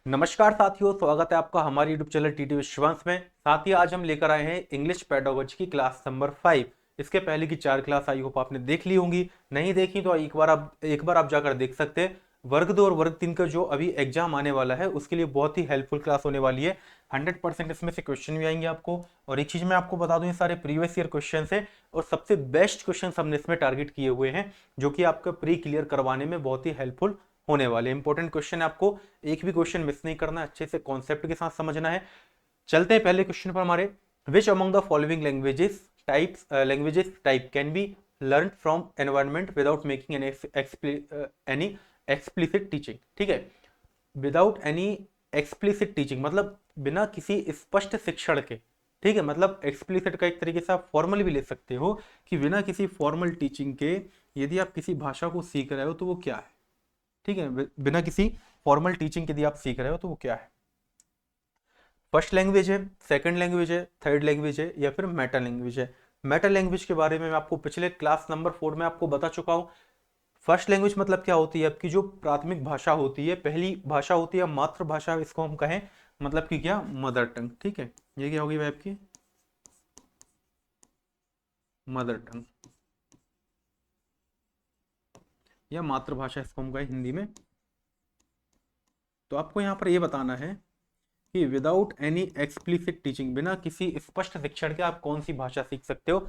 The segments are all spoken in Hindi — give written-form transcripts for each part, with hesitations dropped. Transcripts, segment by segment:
नमस्कार साथियों, स्वागत है आपका हमारे YouTube चैनल टीटी विश्ववंश में। साथ ही आज हम लेकर आए हैं इंग्लिश पेडागोजी की क्लास नंबर 5। इसके पहले की 4 क्लास आई होप आपने देख ली होंगी। नहीं देखी तो एक बार आप जाकर देख सकते हैं। वर्ग 2 और वर्ग 3 का जो अभी एग्जाम आने वाला है उसके लिए बहुत ही हेल्पफुल क्लास होने वाली है। 100% इसमें से क्वेश्चन भी आएंगे आपको। और एक चीज मैं आपको बता दूं, ये सारे प्रीवियस ईयर क्वेश्चन है और सबसे बेस्ट क्वेश्चन हमने इसमें टारगेट किए हुए हैं, जो कि आपका प्री क्लियर करवाने में बहुत ही हेल्पफुल होने वाले। इंपॉर्टेंट क्वेश्चन है, आपको एक भी क्वेश्चन मिस नहीं करना है, अच्छे से कॉन्सेप्ट के साथ समझना है। चलते हैं पहले क्वेश्चन पर हमारे। Which among the following languages type can be learn from environment without making any explicit teaching. ठीक है, विदाउट एनी एक्सप्लिसिट टीचिंग मतलब बिना किसी स्पष्ट शिक्षण के। ठीक है, मतलब एक्सप्लिसिट का एक तरीके से आप फॉर्मल भी ले सकते हो कि बिना किसी फॉर्मल टीचिंग के यदि आप किसी भाषा को सीख रहे हो तो वो क्या है। ठीक है, बिना किसी फॉर्मल टीचिंग के यदि आप सीख रहे हो तो वो क्या है। फर्स्ट लैंग्वेज है, सेकंड लैंग्वेज है, थर्ड लैंग्वेज है या फिर मेटा लैंग्वेज है। मेटा लैंग्वेज के बारे में मैं आपको पिछले क्लास नंबर 4 में आपको बता चुका हूं। फर्स्ट लैंग्वेज मतलब क्या होती है, आपकी जो प्राथमिक भाषा होती है, पहली भाषा होती है, मातृभाषा इसको हम कहें, मतलब कि क्या, मदर टंग। ठीक है, ये क्या होगी भाई आपकी मदर टंग या मातृभाषा इसको हम कहें हिंदी में। तो आपको यहाँ पर ये बताना है कि विदाउट एनी एक्सप्लिसिट टीचिंग, बिना किसी स्पष्ट शिक्षण के आप कौन सी भाषा सीख सकते हो।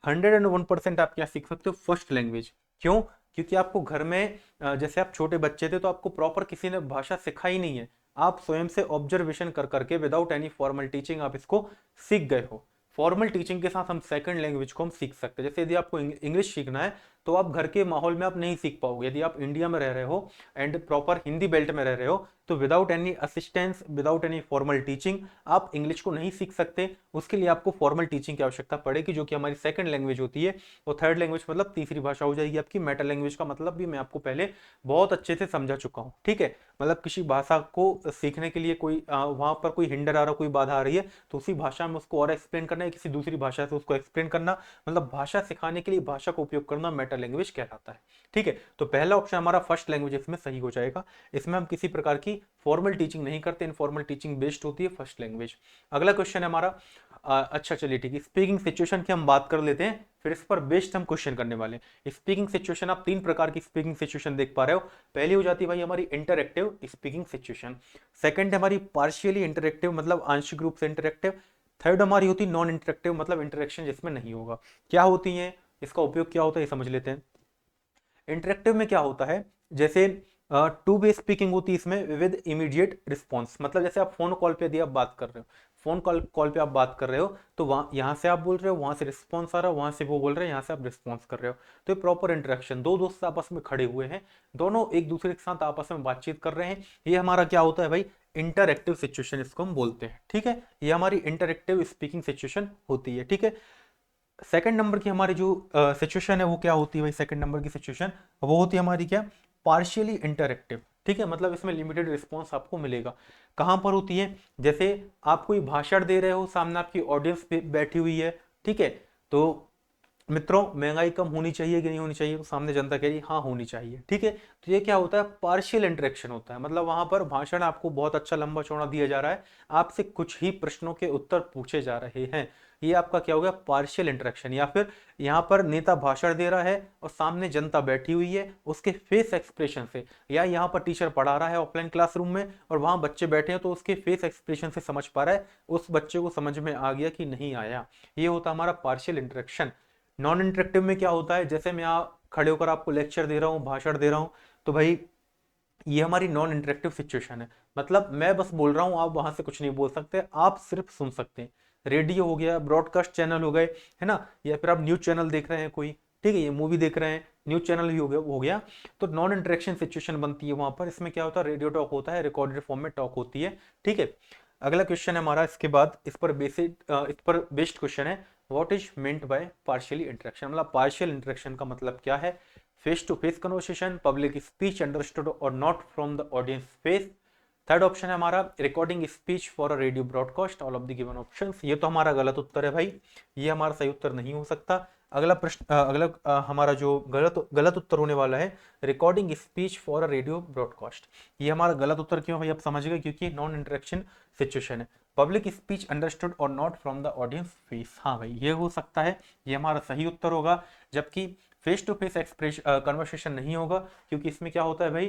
101% आप क्या सीख सकते हो, फर्स्ट लैंग्वेज। क्यों? क्योंकि आपको घर में जैसे आप छोटे बच्चे थे तो आपको प्रॉपर किसी ने भाषा सिखाई नहीं है, आप स्वयं से ऑब्जर्वेशन कर करके विदाउट एनी फॉर्मल टीचिंग आप इसको सीख गए हो। फॉर्मल टीचिंग के साथ हम सेकंड लैंग्वेज को हम सीख सकते हैं। जैसे यदि आपको इंग्लिश सीखना है तो आप घर के माहौल में आप नहीं सीख पाओगे। यदि आप इंडिया में रह रहे हो एंड प्रॉपर हिंदी बेल्ट में रह रहे हो तो without any assistance, without any formal teaching आप इंग्लिश को नहीं सीख सकते। उसके लिए आपको फॉर्मल टीचिंग की आवश्यकता पड़ेगी, जो कि हमारी सेकंड लैंग्वेज होती है। और थर्ड लैंग्वेज मतलब तीसरी भाषा हो जाएगी आपकी। मेटा लैंग्वेज का मतलब भी मैं आपको पहले बहुत अच्छे से समझा चुका हूँ। ठीक है, मतलब किसी भाषा को सीखने के लिए कोई वहां पर कोई हिंडर आ रहा, कोई बाधा आ रही है तो उसी भाषा में उसको और एक्सप्लेन करना है, किसी दूसरी भाषा से उसको एक्सप्लेन करना, मतलब भाषा सिखाने के लिए भाषा का उपयोग करना मेटा लैंग्वेज कहलाता है। ठीक है, तो पहला ऑप्शन हमारा फर्स्ट लैंग्वेज इसमें सही हो जाएगा। इसमें हम किसी प्रकार की फॉर्मल टीचिंग नहीं करते, इनफॉर्मल टीचिंग बेस्ड होती है फर्स्ट लैंग्वेज। अगला क्वेश्चन है हमारा अच्छा चलिए ठीक है, स्पीकिंग सिचुएशन की हम बात कर लेते हैं, फिर इस पर बेस्ड हम क्वेश्चन करने वाले हैं। स्पीकिंग सिचुएशन, आप 3 प्रकार की स्पीकिंग सिचुएशन देख पा रहे हो। पहली हो जाती है भाई हमारी इंटरएक्टिव स्पीकिंग सिचुएशन। सेकंड है हमारी पार्शियली इंटरएक्टिव, मतलब आंशिक रूप से इंटरएक्टिव। थर्ड हमारी होती है नॉन इंटरएक्टिव, मतलब इंटरेक्शन जिसमें नहीं होगा। क्या होती है, इसका उपयोग क्या होता है ये समझ लेते हैं। इंटरेक्टिव में क्या होता है, जैसे टू वे स्पीकिंग होती है इसमें विद इमीडिएट रिस्पॉन्स, मतलब जैसे आप फोन कॉल पे यदि आप बात कर रहे हो, फोन कॉल पे आप बात कर रहे हो तो वहां यहाँ से आप बोल रहे हो, वहां से रिस्पॉन्स आ रहा है, वहां से वो बोल रहे हैं, यहाँ से आप रिस्पॉन्स कर रहे हो। तो ये प्रॉपर इंटरेक्शन, दो दोस्त आपस में खड़े हुए हैं, दोनों एक दूसरे के साथ आपस में बातचीत कर रहे हैं, ये हमारा क्या होता है भाई, इंटरएक्टिव सिचुएशन इसको हम बोलते हैं। ठीक है, ये हमारी इंटरएक्टिव स्पीकिंग सिचुएशन होती है। ठीक है, सेकंड नंबर की हमारी जो सिचुएशन है वो क्या होती है भाई, सेकंड नंबर की सिचुएशन वो होती है हमारी क्या, पार्शियली इंटरएक्टिव। ठीक है, मतलब इसमें लिमिटेड रिस्पॉन्स आपको मिलेगा। कहां पर होती है, जैसे आप कोई भाषण दे रहे हो, सामने आपकी ऑडियंस बैठी हुई है। ठीक है, तो मित्रों महंगाई कम होनी चाहिए कि नहीं होनी चाहिए, तो सामने जनता कह रही है हाँ होनी चाहिए। ठीक है, तो ये क्या होता है, पार्शियल इंटरेक्शन होता है, मतलब वहां पर भाषण आपको बहुत अच्छा लंबा चौड़ा दिया जा रहा है, आपसे कुछ ही प्रश्नों के उत्तर पूछे जा रहे हैं, ये आपका क्या हो गया, पार्शियल इंटरेक्शन। या फिर यहाँ पर नेता भाषण दे रहा है और सामने जनता बैठी हुई है, उसके फेस एक्सप्रेशन से, या यहाँ पर टीचर पढ़ा रहा है ऑफलाइन क्लासरूम में और वहां बच्चे बैठे हैं तो उसके फेस एक्सप्रेशन से समझ पा रहा है उस बच्चे को समझ में आ गया कि नहीं आया, ये होता है हमारा पार्शियल इंटरेक्शन। नॉन इंटरेक्टिव में क्या होता है, जैसे मैं यहाँ खड़े होकर आपको लेक्चर दे रहा हूँ, भाषण दे रहा हूँ, तो भाई ये हमारी नॉन इंटरेक्टिव सिचुएशन है, मतलब मैं बस बोल रहा हूँ, आप वहां से कुछ नहीं बोल सकते, आप सिर्फ सुन सकते हैं। रेडियो हो गया, ब्रॉडकास्ट चैनल हो गए, है ना, या फिर आप न्यूज चैनल देख रहे हैं कोई, ठीक है, ये मूवी देख रहे हैं, न्यूज चैनल भी हो गया। तो नॉन इंटरेक्शन सिचुएशन बनती है वहां पर। इसमें क्या होता है, रेडियो टॉक होता है, रिकॉर्डेड फॉर्म में टॉक होती है। ठीक है, अगला क्वेश्चन है हमारा, इसके बाद इस पर बेस्ड क्वेश्चन है, what is meant by partially interaction, मतलब पार्शियल इंटरेक्शन का मतलब क्या है। Face to face conversation, public speech understood और not from the audience face. Third option है हमारा recording speech for a radio broadcast, all of the given options. ये तो हमारा गलत उत्तर है भाई, ये हमारा सही उत्तर नहीं हो सकता। अगला प्रश्न हमारा जो गलत गलत उत्तर होने वाला है, recording speech for a radio broadcast. ये हमारा गलत उत्तर क्यों भाई, आप समझ गए, क्योंकि नॉन इंटरेक्शन सिचुएशन है। पब्लिक स्पीच अंडरस्टूड और not from the audience face, हाँ भाई ये हो सकता है, ये हमारा सही उत्तर होगा। जबकि face to face expression conversation नहीं होगा, क्योंकि इसमें क्या होता है भाई,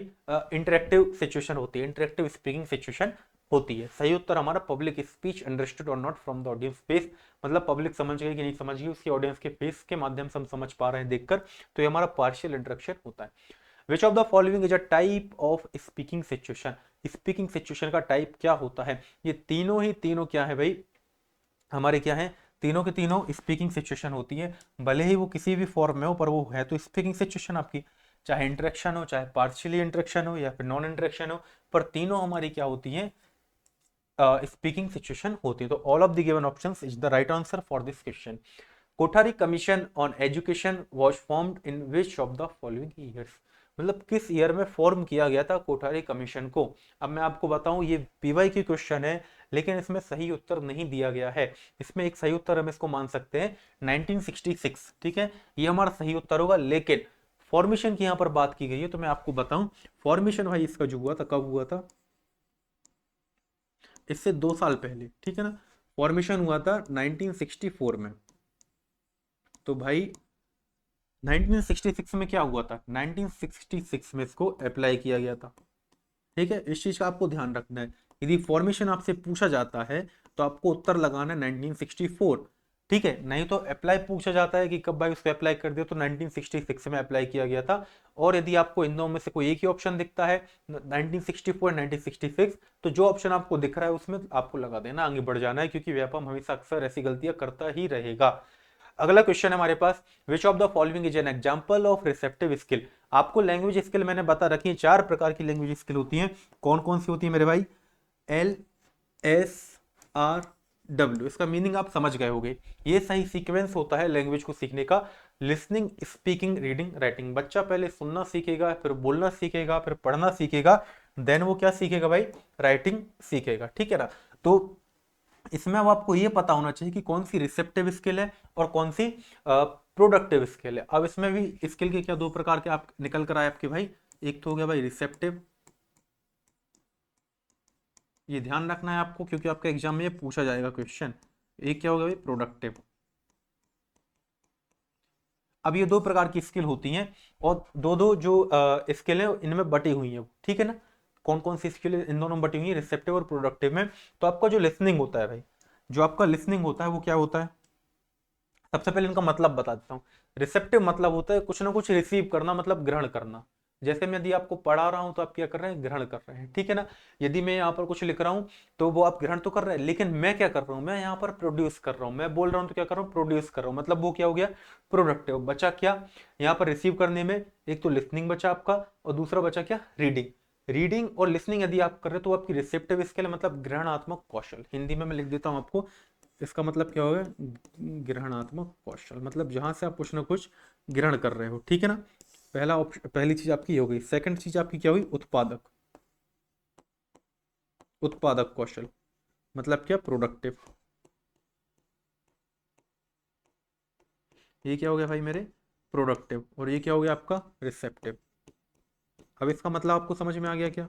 इंटरेक्टिव सिचुएशन होती है, इंटरेक्टिव स्पीकिंग सिचुएशन होती है। सही उत्तर हमारा पब्लिक स्पीच अंडरस्टूड और not from the audience face, मतलब पब्लिक समझ गई कि नहीं समझ गई, उसकी ऑडियंस के फेस के माध्यम से हम समझ पा रहे हैं देखकर, तो ये हमारा पार्शियल इंटरेक्शन होता है। विच of the following is a type of speaking situation, speaking situation का टाइप क्या होता है। ये तीनों ही तीनों क्या है भाई, हमारे क्या है, तीनों के तीनों स्पीकिंग सिचुएशन होती है, भले ही वो किसी भी फॉर्म में हो, पर वो है तो स्पीकिंग सिचुएशन आपकी, चाहे इंटरेक्शन हो, चाहे पार्शियली इंटरेक्शन हो, या फिर नॉन इंटरेक्शन हो, पर तीनों हमारी क्या होती है, स्पीकिंग सिचुएशन होती है। तो all of the given options is the right answer for this question. Kothari commission on education was formed in which of the following years, मतलब किस ईयर में फॉर्म किया गया था कोठारी कमीशन को। अब मैं आपको बताऊं, ये पीवाई की क्वेश्चन है, लेकिन इसमें सही उत्तर नहीं दिया गया है। इसमें एक सही उत्तर हम इसको मान सकते हैं 1966, ठीक है, ये हमारा सही उत्तर होगा। लेकिन फॉर्मेशन की यहाँ पर बात की गई है, तो मैं आपको बताऊं फॉर्मेशन भाई इसका जो हुआ था, कब हुआ था, इससे 2 साल पहले, ठीक है ना, फॉर्मेशन हुआ था 1964 में। तो भाई 1966 में क्या हुआ था, 1966 में इसको अप्लाई किया गया था, ठीक है, इस चीज का आपको ध्यान रखना है। यदि फॉर्मेशन आपसे पूछा जाता है तो आपको उत्तर लगाना है 1964, ठीक है, नहीं तो अप्लाई पूछा जाता है कि कब भाई उसको अप्लाई कर दिया, तो 1966 में अप्लाई किया गया था। और यदि आपको इन दोनों में से कोई एक ही ऑप्शन दिखता है 1964 1966, तो जो ऑप्शन आपको दिख रहा है उसमें आपको लगा देना, आगे बढ़ जाना है, क्योंकि व्यापम हमेशा अक्सर ऐसी गलतियां करता ही रहेगा। अगला क्वेश्चन है हमारे पास, which of the following is an example of receptive skill. आपको लैंग्वेज स्किल मैंने बता रखी है, 4 प्रकार की लैंग्वेज स्किल होती हैं। कौन कौन सी होती है मेरे भाई, LSRW, इसका मीनिंग आप समझ गए होंगे। ये सही सीक्वेंस होता है लैंग्वेज को सीखने का, लिसनिंग, स्पीकिंग, रीडिंग, राइटिंग। बच्चा पहले सुनना सीखेगा, फिर बोलना सीखेगा, फिर पढ़ना सीखेगा, देन वो क्या सीखेगा भाई, राइटिंग सीखेगा, ठीक है ना। तो इसमें अब आपको ये पता होना चाहिए कि कौन सी रिसेप्टिव स्किल है और कौन सी प्रोडक्टिव स्किल है। अब इसमें भी स्किल के क्या 2 प्रकार के आप निकल कर आए आपके भाई, एक तो हो गया भाई रिसेप्टिव, ये ध्यान रखना है आपको, क्योंकि आपके एग्जाम में ये पूछा जाएगा क्वेश्चन। एक क्या होगा भाई, प्रोडक्टिव। अब ये 2 प्रकार की स्किल होती हैं, और दो दो जो स्किल है इनमें बटी हुई है, ठीक है ना। कौन कौन सी स्किल इन दोनों में बटी हुई है, रिसेप्टिव और प्रोडक्टिव में। तो आपका जो लिसनिंग होता है भाई, जो आपका लिसनिंग होता है वो क्या होता है, सबसे पहले इनका मतलब बता देता हूँ। रिसेप्टिव मतलब होता है कुछ ना कुछ रिसीव करना, मतलब ग्रहण करना। जैसे मैं यदि आपको पढ़ा रहा हूं तो आप क्या कर रहे हैं, ग्रहण कर रहे हैं, ठीक है ना। यदि मैं यहाँ पर कुछ लिख रहा हूँ तो वो आप ग्रहण तो कर रहे हैं, लेकिन मैं क्या कर रहा हूँ, मैं यहाँ पर प्रोड्यूस कर रहा हूँ, मैं बोल रहा हूँ तो क्या कर रहा हूँ, प्रोड्यूस कर रहा हूँ, मतलब वो क्या हो गया, प्रोडक्टिव। बचा क्या यहाँ पर रिसीव करने में, एक तो लिसनिंग बचा आपका, और दूसरा बचा क्या, रीडिंग। रीडिंग और लिसनिंग यदि आप कर रहे हो तो आपकी रिसेप्टिव स्किल मतलब ग्रहणात्मक कौशल। हिंदी में मैं लिख देता हूँ आपको, इसका मतलब क्या होगा, ग्रहणात्मक कौशल, मतलब जहां से आप कुछ ना कुछ ग्रहण कर रहे हो, ठीक है ना। पहला ऑप्शन, पहली चीज आपकी हो गई। सेकंड चीज आपकी क्या हुई, उत्पादक, उत्पादक कौशल, मतलब क्या, प्रोडक्टिव। ये क्या हो गया भाई मेरे, प्रोडक्टिव, और ये क्या हो गया आपका, रिसेप्टिव। अब इसका मतलब आपको समझ में आ गया क्या,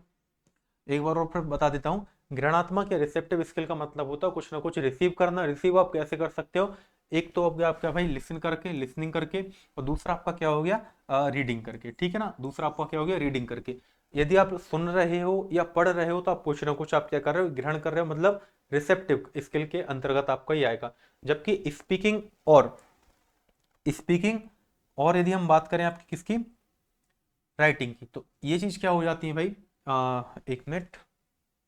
एक बार और फिर बता देता हूँ। ग्रहणात्मक या रिसेप्टिव स्किल का मतलब होता है कुछ ना कुछ रिसीव करना। रिसीव आप कैसे कर सकते हो, एक तो हो गया आपका भाई लिसन करके, लिसनिंग करके, और दूसरा आपका क्या हो गया, रीडिंग करके, ठीक है ना। दूसरा आपका क्या हो गया, रीडिंग करके। यदि आप सुन रहे हो या पढ़ रहे हो तो आप कुछ ना कुछ आप क्या कर रहे हो, ग्रहण कर रहे हो, मतलब रिसेप्टिव स्किल के अंतर्गत आपका ही आएगा। जबकि स्पीकिंग और यदि हम बात करें आपकी किसकी, राइटिंग की, तो ये चीज क्या हो जाती है भाई, एक मिनट,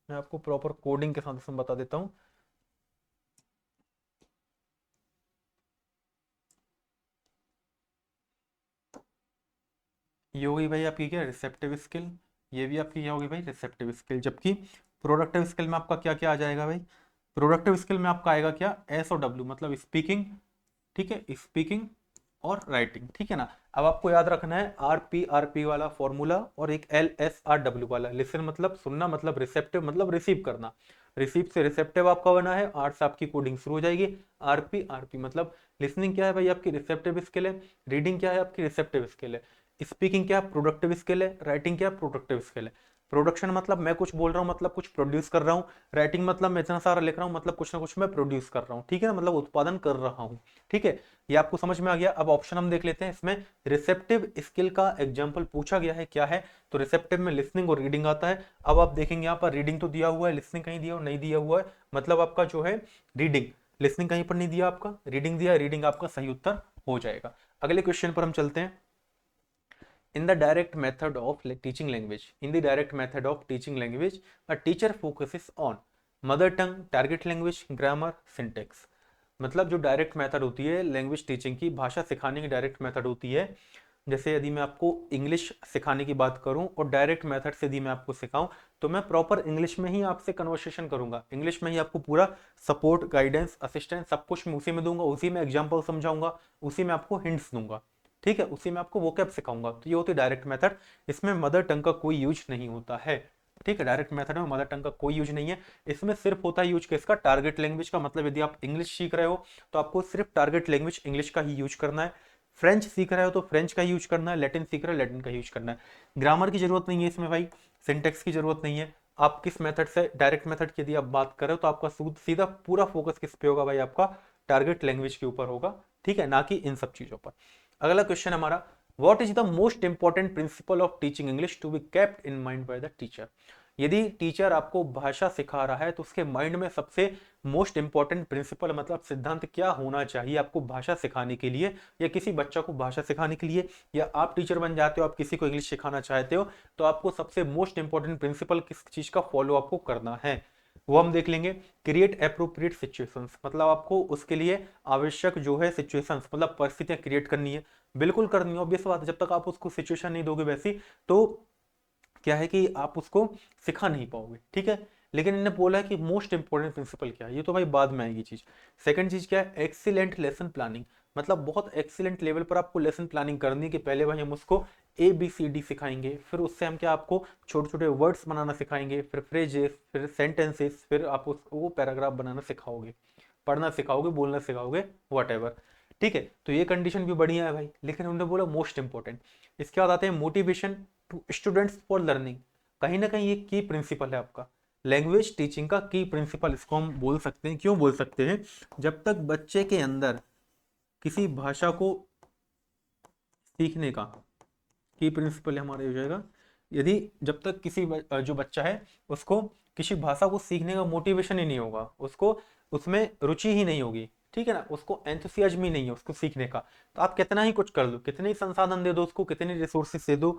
मैं आपको प्रॉपर कोडिंग के साथ इसमें बता देता हूँ। ये होगी भाई आपकी क्या, रिसेप्टिव स्किल। ये भी आपकी क्या होगी भाई, रिसेप्टिव स्किल। जबकि प्रोडक्टिव स्किल में आपका क्या क्या आ जाएगा भाई, प्रोडक्टिव स्किल में आपका आएगा क्या, एस और डब्ल्यू, मतलब स्पीकिंग, ठीक है, स्पीकिंग, और राइटिंग, ठीक है ना। अब आपको याद रखना है RP वाला फॉर्मूला और एक LSRW वाला। लिसन मतलब सुनना, मतलब रिसेप्टिव मतलब रिसीव करना, रिसीव से रिसेप्टिव आपका बना है, आर से आपकी कोडिंग शुरू हो जाएगी। RP मतलब लिसनिंग क्या है भाई, आपकी रिसेप्टिव स्किल है। रीडिंग क्या है, आपकी रिसेप्टिव स्किल है। स्पीकिंग क्या है, प्रोडक्टिव स्किल है। राइटिंग क्या है, प्रोडक्टिव स्किल है। प्रोडक्शन मतलब मैं कुछ बोल रहा हूँ, मतलब कुछ प्रोड्यूस कर रहा हूँ। राइटिंग मतलब मैं इतना सारा लिख रहा हूँ, मतलब कुछ ना कुछ मैं प्रोड्यूस कर रहा हूँ, ठीक है ना, मतलब उत्पादन कर रहा हूँ। ठीक है, ये आपको समझ में आ गया। अब ऑप्शन हम देख लेते हैं, इसमें रिसेप्टिव स्किल का एग्जाम्पल पूछा गया है, क्या है, तो रिसेप्टिव में लिसनिंग और रीडिंग आता है। अब आप देखेंगे यहाँ पर रीडिंग तो दिया हुआ है, लिसनिंग कहीं दिया नहीं दिया हुआ है, मतलब आपका जो है रीडिंग, लिसनिंग कहीं पर नहीं दिया, आपका रीडिंग दिया, रीडिंग आपका सही उत्तर हो जाएगा। अगले क्वेश्चन पर हम चलते हैं। In the direct method of teaching language, in the direct method of teaching language, a teacher focuses on mother tongue, target language, grammar, syntax। मतलब जो डायरेक्ट मेथड होती है लैंग्वेज टीचिंग की, भाषा सिखाने की डायरेक्ट मेथड होती है, जैसे यदि मैं आपको इंग्लिश सिखाने की बात करूं और डायरेक्ट मेथड से यदि मैं आपको सिखाऊं, तो मैं प्रॉपर इंग्लिश में ही आपसे कन्वर्सेशन करूंगा, इंग्लिश में ही आपको पूरा सपोर्ट, गाइडेंस, असिस्टेंस सब कुछ मैं उसी में दूंगा, उसी में एग्जाम्पल समझाऊंगा, उसी में आपको हिंट्स दूंगा, ठीक है, उसी में आपको वोकैब सिखाऊंगा। तो ये होती है डायरेक्ट मेथड, इसमें मदर टंग का कोई यूज नहीं होता है। ठीक है, डायरेक्ट मेथड में मदर टंग का कोई यूज नहीं है, इसमें सिर्फ होता है यूज किसका, टारगेट लैंग्वेज का। मतलब यदि आप इंग्लिश सीख रहे हो तो आपको सिर्फ टारगेट लैंग्वेज इंग्लिश का ही यूज करना है। फ्रेंच सीख रहे हो तो फ्रेंच का यूज करना है, लैटिन सीख रहे हो लैटिन का यूज करना है। ग्रामर की जरूरत नहीं है इसमें भाई, सिंटेक्स की जरूरत नहीं है। आप किस मेथड से, डायरेक्ट मेथड की यदि आप बात करें तो आपका सीधा पूरा फोकस किस पे होगा भाई, आपका टारगेट लैंग्वेज के ऊपर होगा, ठीक है, ना कि इन सब चीजों पर। अगला क्वेश्चन हमारा, what is the most important principle of teaching English to be kept in mind by the teacher. यदि टीचर आपको भाषा सिखा रहा है तो उसके माइंड में सबसे मोस्ट इंपॉर्टेंट प्रिंसिपल मतलब सिद्धांत क्या होना चाहिए आपको भाषा सिखाने के लिए, या किसी बच्चा को भाषा सिखाने के लिए, या आप टीचर बन जाते हो, आप किसी को इंग्लिश सिखाना चाहते हो, तो आपको सबसे मोस्ट इंपॉर्टेंट प्रिंसिपल किस चीज का फॉलो आपको करना है, वो हम देख लेंगे। क्रिएट अप्रोप्रिएट सिचुएशंस, मतलब आपको उसके लिए आवश्यक जो है सिचुएशंस, मतलब परिस्थितियां क्रिएट करनी है, बिल्कुल करनी है, ऑब्वियस बात है, जब तक आप उसको सिचुएशन नहीं दोगे वैसी, तो क्या है कि आप उसको सिखा नहीं पाओगे, ठीक है। लेकिन इन्होंने बोला है कि मोस्ट इंपॉर्टेंट प्रिंसिपल क्या है, ये तो भाई बाद में आएगी चीज। सेकंड चीज क्या है, एक्सीलेंट लेसन प्लानिंग, मतलब बहुत एक्सीलेंट लेवल पर आपको लेसन प्लानिंग करनी है कि पहले भाई हम उसको ABCD सिखाएंगे, फिर उससे हम क्या आपको छोटे छोटे वर्ड्स बनाना सिखाएंगे, फिर फ्रेजेस, फिर सेंटेंसेस, फिर आप उसको पैराग्राफ बनाना सिखाओगे, पढ़ना सिखाओगे, बोलना सिखाओगे, वट, ठीक है। तो ये कंडीशन भी बढ़िया है भाई, लेकिन उन्होंने बोला मोस्ट इंपॉर्टेंट। इसके बाद आते हैं motivation to students for learning, कहीं ना कहीं ये की प्रिंसिपल है आपका, लैंग्वेज टीचिंग का की प्रिंसिपल इसको हम बोल सकते हैं। क्यों बोल सकते हैं, जब तक बच्चे के अंदर किसी भाषा को सीखने का, की प्रिंसिपल हमारा हो जाएगा, यदि जब तक किसी जो बच्चा है उसको किसी भाषा को सीखने का मोटिवेशन ही नहीं होगा, उसको उसमें रुचि ही नहीं होगी, ठीक है ना, उसको एंथुसियाज्म ही नहीं है उसको सीखने का, तो आप कितना ही कुछ कर दो, कितने ही संसाधन दे दो उसको, कितने रिसोर्सेस दे दो,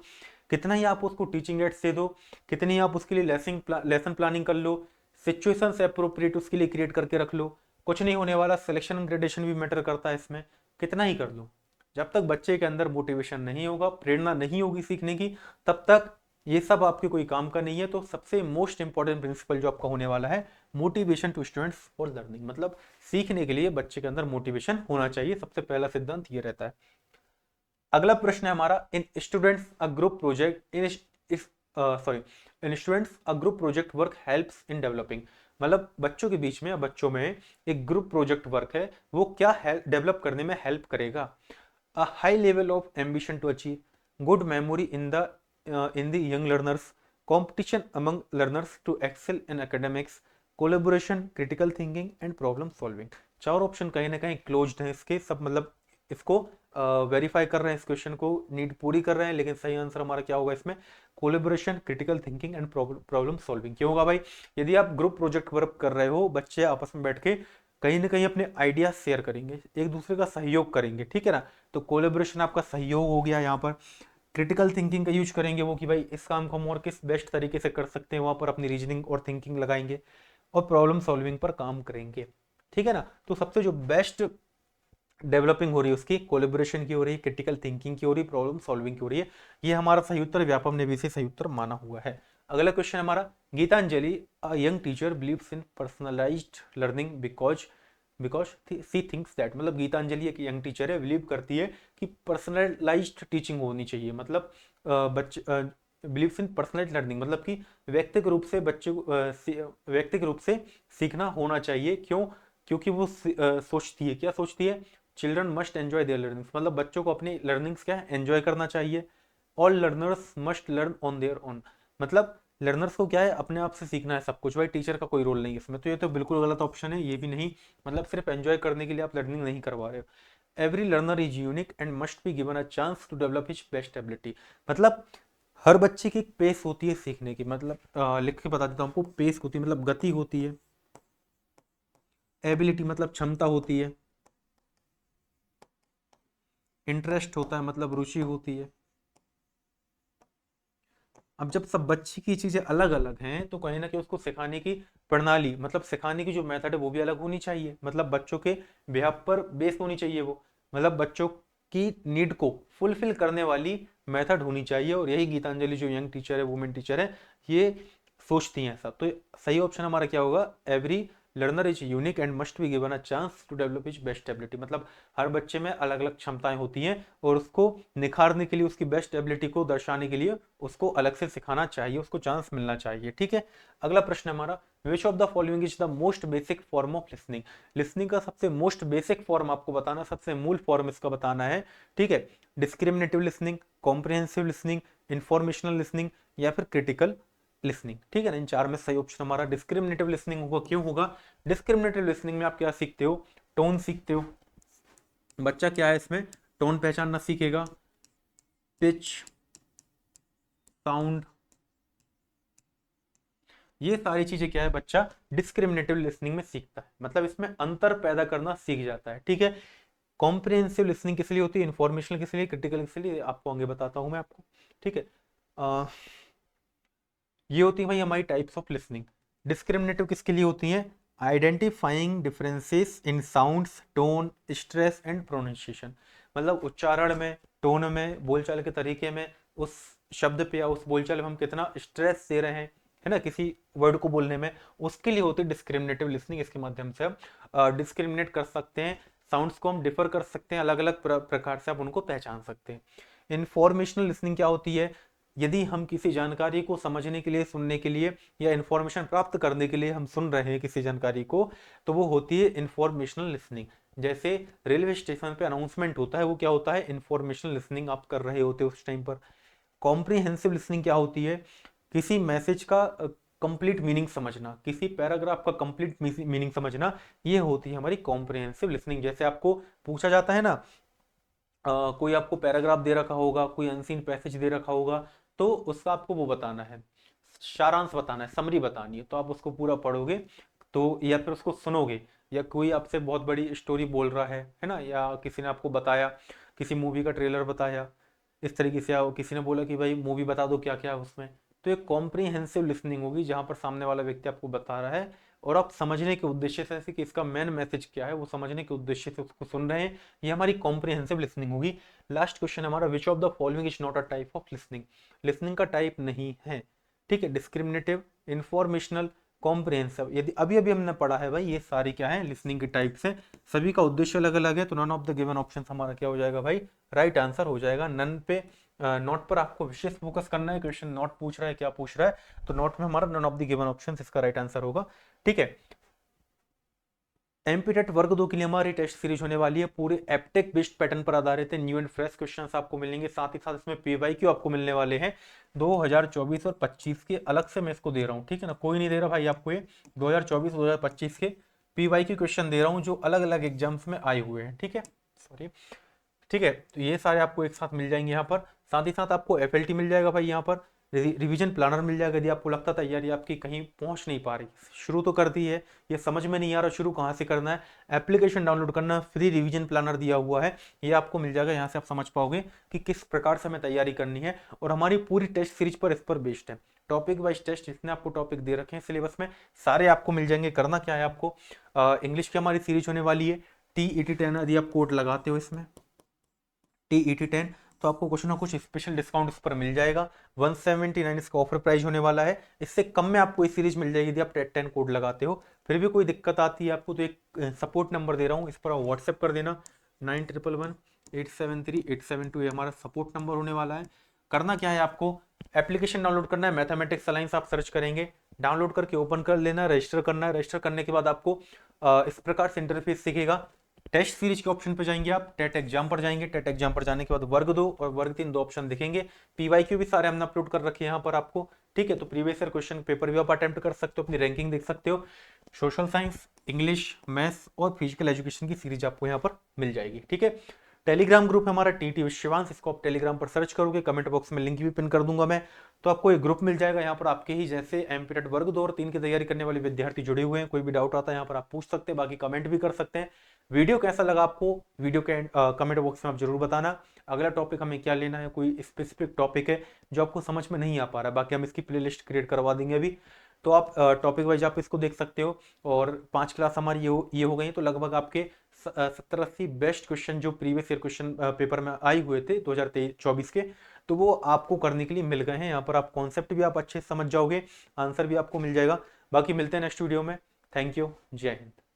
कितना ही आप उसको टीचिंग एड्स दे दो, कितनी ही आप उसके लिए लेसन प्लानिंग कर लो, सिचुएशन अप्रोप्रिएट उसके लिए क्रिएट करके रख लो, कुछ नहीं होने वाला। सिलेक्शन ग्रेडेशन भी मैटर करता है इसमें, कितना ही कर लो, जब तक बच्चे के अंदर मोटिवेशन नहीं होगा, प्रेरणा नहीं होगी सीखने की, तब तक ये सब आपके कोई काम का नहीं है। तो सबसे मोस्ट इंपॉर्टेंट प्रिंसिपल जो आपका होने वाला है, motivation to students for learning, मतलब सीखने के लिए बच्चे के अंदर मोटिवेशन होना चाहिए, सबसे पहला सिद्धांत ये रहता है। अगला प्रश्न है हमारा, in students a group project in sorry in students a group project work helps in developing, मतलब बच्चों के बीच में या बच्चों में एक ग्रुप प्रोजेक्ट वर्क है, वो क्या डेवलप करने में हेल्प करेगा। A high level of ambition to achieve, good memory in the young learners, competition among learners to excel in academics, collaboration, critical thinking and problem solving। चार ऑप्शन कहीं ना कहीं क्लोज्ड हैं इसके सब, मतलब इसको वेरीफाई कर रहे हैं, इस क्वेश्चन को नीड पूरी कर रहे हैं, लेकिन सही आंसर हमारा क्या होगा इसमें, collaboration, critical thinking and problem solving. क्यों होगा भाई, यदि आप ग्रुप प्रोजेक्ट वर्क कर रहे हो, बच्चे आपस में बैठ के कहीं ना कहीं अपने आइडिया शेयर करेंगे, एक दूसरे का सहयोग करेंगे, ठीक है ना, तो कोलेबोरेशन आपका सहयोग हो गया यहाँ पर। क्रिटिकल थिंकिंग का यूज करेंगे वो कि भाई इस काम को हम और किस बेस्ट तरीके से कर सकते हैं, वहां पर अपनी रीजनिंग और थिंकिंग लगाएंगे, और प्रॉब्लम सॉल्विंग पर काम करेंगे, ठीक है ना। तो सबसे जो बेस्ट डेवलपिंग हो रही है उसकी कोलेबोरेशन की हो रही है, क्रिटिकल थिंकिंग की हो रही है, प्रॉब्लम सॉल्विंग की हो रही है, ये हमारा सही उत्तर व्यापम ने भी इसे सही उत्तर माना हुआ है। अगला क्वेश्चन हमारा, Gitanjali a young teacher believes in personalised learning because because she thinks that, मतलब गीतांजलि एक यंग टीचर है, बिलीव करती है कि पर्सनलाइज्ड टीचिंग होनी चाहिए, मतलब बच्चे बिलीव्स इन पर्सनलाइज्ड लर्निंग, मतलब कि व्यक्तिगत रूप से बच्चे को व्यक्तिगत रूप से सीखना होना चाहिए। क्यों? क्योंकि वो सोचती है, क्या सोचती है, children must enjoy there learnings, मतलब बच्चों को अपनी लर्निंग्स क्या है, एंजॉय करना चाहिए। All learners must learn on their own, मतलब लर्नर्स को क्या है, अपने आप से सीखना है सब कुछ, भाई टीचर का कोई रोल नहीं है इसमें। तो ये तो बिल्कुल गलत ऑप्शन है, ये भी नहीं, मतलब सिर्फ एंजॉय करने के लिए आप लर्निंग नहीं करवा रहे हो। Every learner is unique and must be given a chance to develop his best ability, मतलब हर बच्चे की एक पेस होती है सीखने की, मतलब लिख के बता देता हूँ आपको, पेस होती है मतलब गति होती है, एबिलिटी मतलब क्षमता होती है, इंटरेस्ट होता है मतलब रुचि होती है। अब जब सब बच्चे की चीजें अलग अलग हैं तो कहीं ना कहीं उसको सिखाने की प्रणाली, मतलब सिखाने की जो मेथड है वो भी अलग होनी चाहिए, मतलब बच्चों के बिहेव पर बेस होनी चाहिए वो, मतलब बच्चों की नीड को फुलफिल करने वाली मेथड होनी चाहिए। और यही गीतांजलि जो यंग टीचर है, वुमेन टीचर है, ये सोचती हैं सब। तो सही ऑप्शन हमारा क्या होगा, every learner is unique and must be given a chance to develop his best ability, मतलब हर बच्चे में अलग अलग क्षमताएं होती हैं और उसको निखारने के लिए, उसकी बेस्ट एबिलिटी को दर्शाने के लिए उसको अलग से सिखाना चाहिए, उसको चांस मिलना चाहिए। ठीक है, अगला प्रश्न हमारा, विच of the following is the most basic form of listening, listening का सबसे मोस्ट बेसिक फॉर्म आपको बताना, सबसे मूल फॉर्म इसका बताना है। ठीक है, discriminative listening, comprehensive listening, informational listening या फिर क्रिटिकल लिसनिंग। ठीक है ना, इन चार में सही ऑप्शन हमारा डिस्क्रिमिनेटिव लिसनिंग होगा। क्यों होगा? डिस्क्रिमिनेटिव लिसनिंग में आप क्या सीखते हो, टोन सीखते हो, बच्चा क्या है इसमें टोन पहचानना सीखेगा, पिच, साउंड, ये सारी चीजें क्या है बच्चा डिस्क्रिमिनेटिव लिसनिंग में सीखता है, मतलब इसमें अंतर पैदा करना सीख जाता है। ठीक है, कॉम्प्रिहेंसिव लिसनिंग किस लिए होती है, इंफॉर्मेशनल किस लिए, क्रिटिकल किस लिए, आपको आगे बताता हूं मैं आपको। ठीक है, ये होती है भाई हमारी टाइप्स ऑफ लिसनिंग। डिस्क्रिमिनेटिव किसके लिए होती है, identifying differences in sounds, tone, stress and pronunciation, मतलब उच्चारण में, टोन में, बोलचाल के तरीके में, उस शब्द पे या उस बोलचाल में हम कितना स्ट्रेस दे रहे हैं, है ना, किसी वर्ड को बोलने में, उसके लिए होती है डिस्क्रिमिनेटिव लिसनिंग। इसके माध्यम से हम डिस्क्रिमिनेट कर सकते हैं, साउंड्स को हम डिफर कर सकते हैं, अलग अलग प्रकार से आप उनको पहचान सकते हैं। इंफॉर्मेशनल लिसनिंग क्या होती है, यदि हम किसी जानकारी को समझने के लिए, सुनने के लिए या इंफॉर्मेशन प्राप्त करने के लिए हम सुन रहे हैं किसी जानकारी को, तो वो होती है इंफॉर्मेशनल लिसनिंग। जैसे रेलवे स्टेशन पे अनाउंसमेंट होता है, वो क्या होता है, इंफॉर्मेशनल लिसनिंग आप कर रहे होते हो उस टाइम पर। कॉम्प्रिहेंसिव लिसनिंग क्या होती है, किसी मैसेज का कंप्लीट मीनिंग समझना, किसी पैराग्राफ का कंप्लीट मीनिंग समझना, ये होती है हमारी कॉम्प्रिहेंसिव लिसनिंग। जैसे आपको पूछा जाता है ना, कोई आपको पैराग्राफ दे रखा होगा, कोई अनसीन पैसेज दे रखा होगा, तो उसका आपको वो बताना है, सारांश बताना है, समरी बतानी है, तो आप उसको पूरा पढ़ोगे तो, या फिर उसको सुनोगे, या कोई आपसे बहुत बड़ी स्टोरी बोल रहा है ना, या किसी ने आपको बताया, किसी मूवी का ट्रेलर बताया इस तरीके से, आओ किसी ने बोला कि भाई मूवी बता दो क्या क्या है उसमें, तो एक कॉम्प्रिहेंसिव लिसनिंग होगी जहां पर सामने वाला व्यक्ति आपको बता रहा है और आप समझने के उद्देश्य से कि इसका मेन मैसेज क्या है, वो समझने के उद्देश्य से उसको सुन रहे हैं, ये हमारी कॉम्प्रिहेंसिव लिसनिंग होगी। लास्ट क्वेश्चन हमारा, विच of the following is not a type of listening, listening का टाइप नहीं है। ठीक है, डिस्क्रिमिनेटिव, इंफॉर्मेशनल, कॉम्प्रिहेंसिव, यदि अभी अभी हमने पढ़ा है भाई, ये सारी क्या है लिसनिंग के टाइप्स है, सभी का उद्देश्य अलग अलग है, तो none of the given option हमारा क्या हो जाएगा भाई, राइट आंसर हो जाएगा। नन पे नोट पर आपको विशेष फोकस करना है, क्वेश्चन नोट पूछ रहा है, क्या पूछ रहा है, तो नोट में हमारा none of the given option इसका राइट आंसर होगा। ठीक है, एमपीटेट वर्ग 2 के लिए हमारी टेस्ट सीरीज होने वाली है, पूरे एप्टेक बेस्ड पैटर्न पर आधारित है, न्यू एंड फ्रेश क्वेश्चंस आपको मिलेंगे, साथ ही साथ इसमें पीवाईक्यू आपको मिलने वाले हैं 2024 और 25 के, अलग से मैं इसको दे रहा हूँ। ठीक है ना, कोई नहीं दे रहा भाई आपको, ये 2024 2025 के पीवाईक्यू क्वेश्चन दे रहा हूँ जो अलग अलग एग्जाम्स में आए हुए हैं। ठीक है, सॉरी। ठीक है, तो ये सारे आपको एक साथ मिल जाएंगे यहाँ पर, साथ ही साथ आपको एफएलटी मिल जाएगा भाई, यहाँ पर रिवीजन प्लानर मिल जाएगा, यदि आपको लगता था यार ये आपकी कहीं पहुंच नहीं पा रही, शुरू तो कर दी है, ये समझ में नहीं आ रहा शुरू कहाँ से करना है, एप्लीकेशन डाउनलोड करना, फ्री रिवीजन प्लानर दिया हुआ है, ये आपको मिल जाएगा, यहाँ से आप समझ पाओगे कि किस प्रकार से हमें तैयारी करनी है, और हमारी पूरी टेस्ट सीरीज पर इस पर बेस्ड है, टॉपिक वाइज टेस्ट जितने आपको टॉपिक दे रखे हैं सिलेबस में सारे आपको मिल जाएंगे। करना क्या है आपको, इंग्लिश की हमारी सीरीज होने वाली है TET 10, यदि आप कोड लगाते हो इसमें TET 10, तो आपको कुछ ना कुछ स्पेशल डिस्काउंट इस पर मिल जाएगा। 179 इसका ऑफर प्राइस होने वाला है। इससे कम में आपको ये सीरीज मिल जाएगी यदि आप टेट 10 कोड लगाते हो। फिर भी कोई दिक्कत आती है आपको तो एक सपोर्ट नंबर दे रहा हूँ, इस पर आप व्हाट्सएप कर देना 9111873872, ये हमारा सपोर्ट नंबर होने वाला है। करना क्या है, आपको एप्लीकेशन डाउनलोड करना है, मैथमेटिक्स अलाइंस आप सर्च करेंगे, डाउनलोड करके ओपन कर लेना, रजिस्टर करना है। रजिस्टर करने के बाद आपको इस प्रकार से इंटरफेस दिखेगा। टेस्ट सीरीज के ऑप्शन पर जाएंगे, आप टेट एग्जाम पर जाएंगे, टेट एग्जाम पर जाने के बाद वर्ग 2 और वर्ग 3 दो ऑप्शन दिखेंगे। पीवाईक्यू भी सारे हमने अपलोड कर रखे हैं यहाँ पर आपको, ठीक है। तो प्रीवियस ईयर क्वेश्चन पेपर भी आप अटेम्प्ट कर सकते हो, अपनी रैंकिंग देख सकते हो। सोशल साइंस, इंग्लिश, मैथ्स और फिजिकल एजुकेशन की सीरीज आपको यहाँ पर मिल जाएगी, ठीक है। टेलीग्राम ग्रुप है हमारा टीटी विश्वांश, इसको आप टेलीग्राम पर सर्च करोगे, कमेंट बॉक्स में लिंक भी पिन कर दूंगा मैं, तो आपको एक ग्रुप मिल जाएगा। यहाँ पर आपके ही जैसे एमपीटेट वर्ग 2 और 3 की तैयारी करने वाले विद्यार्थी जुड़े हुए हैं। कोई भी डाउट आता है यहाँ पर आप पूछ सकते हैं, बाकी कमेंट भी कर सकते हैं। वीडियो कैसा लगा आपको, वीडियो के कमेंट बॉक्स में आप जरूर बताना। अगला टॉपिक हमें क्या लेना है, कोई स्पेसिफिक टॉपिक है जो आपको समझ में नहीं आ पा रहा है, बाकी हम इसकी प्लेलिस्ट क्रिएट करवा देंगे अभी, तो आप टॉपिक वाइज आप इसको देख सकते हो। और 5 क्लास हमारी ये हो गई, तो लगभग आपके 70-80 बेस्ट क्वेश्चन जो प्रीवियस ईयर क्वेश्चन पेपर में आए हुए थे 2023-24 के, तो वो आपको करने के लिए मिल गए हैं। यहाँ पर आप कॉन्सेप्ट भी आप अच्छे से समझ जाओगे, आंसर भी आपको मिल जाएगा। बाकी मिलते हैं नेक्स्ट वीडियो में। थैंक यू, जय हिंद।